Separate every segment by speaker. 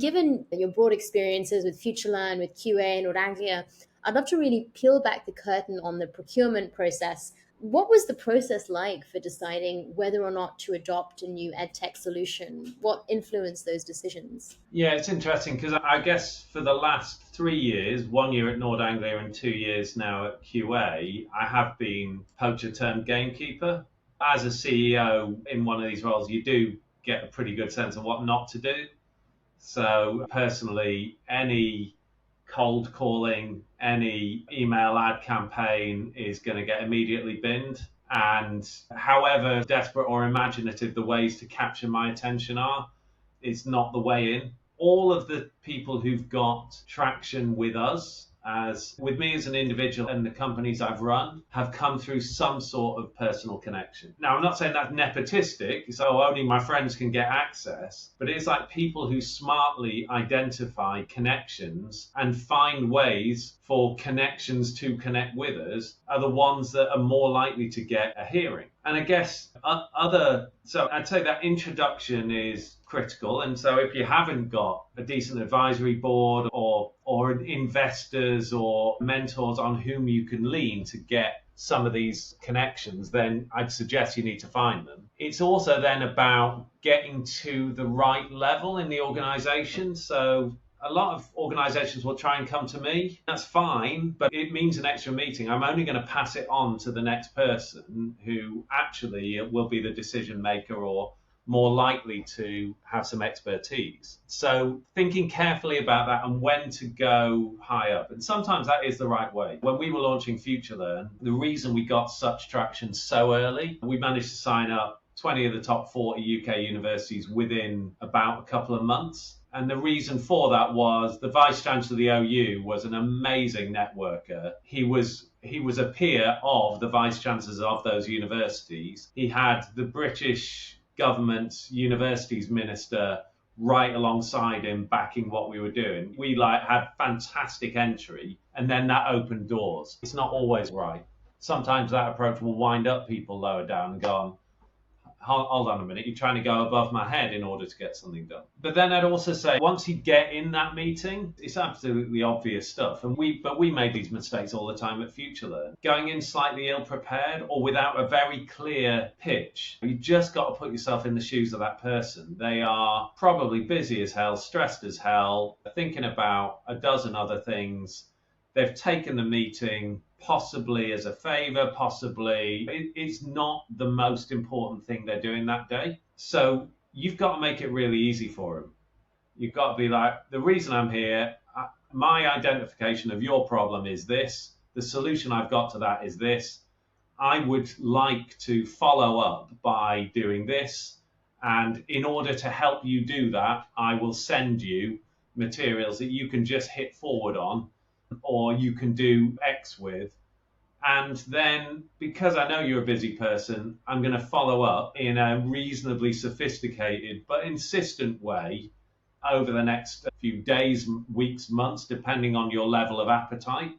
Speaker 1: Given your broad experiences with FutureLearn, with QA and Anglia, I'd love to really peel back the curtain on the procurement process. What was the process like for deciding whether or not to adopt a new edtech solution? What influenced those decisions?
Speaker 2: Yeah, it's interesting because I guess for the last 3 years, 1 year at Nord Anglia and 2 years now at QA, I have been poacher-turned-gatekeeper. As a CEO in one of these roles, you do get a pretty good sense of what not to do. So personally, any cold calling, any email ad campaign is going to get immediately binned. And however desperate or imaginative the ways to capture my attention are, it's not the way in. All of the people who've got traction with us, as with me as an individual and the companies I've run, have come through some sort of personal connection. Now, I'm not saying that's nepotistic, so only my friends can get access, but it's like people who smartly identify connections and find ways for connections to connect with us are the ones that are more likely to get a hearing. And I guess so I'd say that introduction is critical. And so if you haven't got a decent advisory board or investors or mentors on whom you can lean to get some of these connections, then I'd suggest you need to find them. It's also then about getting to the right level in the organization. So a lot of organizations will try and come to me. That's fine, but it means an extra meeting. I'm only going to pass it on to the next person who actually will be the decision maker or more likely to have some expertise. So thinking carefully about that and when to go high up. And sometimes that is the right way. When we were launching FutureLearn, the reason we got such traction so early, we managed to sign up 20 of the top 40 UK universities within about a couple of months. And the reason for that was the Vice Chancellor of the OU was an amazing networker. He was a peer of the Vice Chancellors of those universities. He had the British government's universities minister right alongside him backing what we were doing. We had fantastic entry, and then that opened doors. It's not always right. Sometimes that approach will wind up people lower down and go, hold on a minute, you're trying to go above my head in order to get something done. But then I'd also say, once you get in that meeting, it's absolutely obvious stuff. But we made these mistakes all the time at FutureLearn. Going in slightly ill-prepared or without a very clear pitch, you just got to put yourself in the shoes of that person. They are probably busy as hell, stressed as hell, thinking about a dozen other things. They've taken the meeting possibly as a favor, possibly it's not the most important thing they're doing that day. So you've got to make it really easy for them. You've got to be like, the reason I'm here, my identification of your problem is this. The solution I've got to that is this. I would like to follow up by doing this. And in order to help you do that, I will send you materials that you can just hit forward on, or you can do X with. And then, because I know you're a busy person, I'm going to follow up in a reasonably sophisticated but insistent way over the next few days, weeks, months, depending on your level of appetite.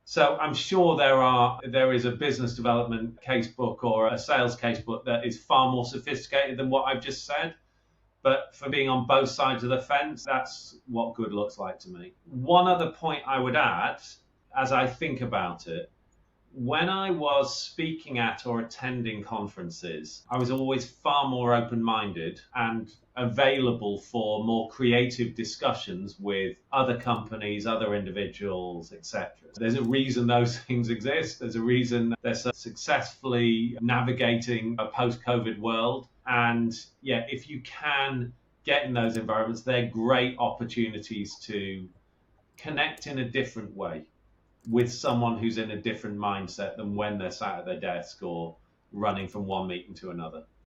Speaker 2: So I'm sure there is a business development casebook or a sales casebook that is far more sophisticated than what I've just said. But for being on both sides of the fence, that's what good looks like to me. One other point I would add, as I think about it, when I was speaking at or attending conferences, I was always far more open-minded and available for more creative discussions with other companies, other individuals, etc. There's a reason those things exist. There's a reason they're so successfully navigating a post-COVID world. And yeah, if you can get in those environments, they're great opportunities to connect in a different way with someone who's in a different mindset than when they're sat at their desk or running from one meeting to another.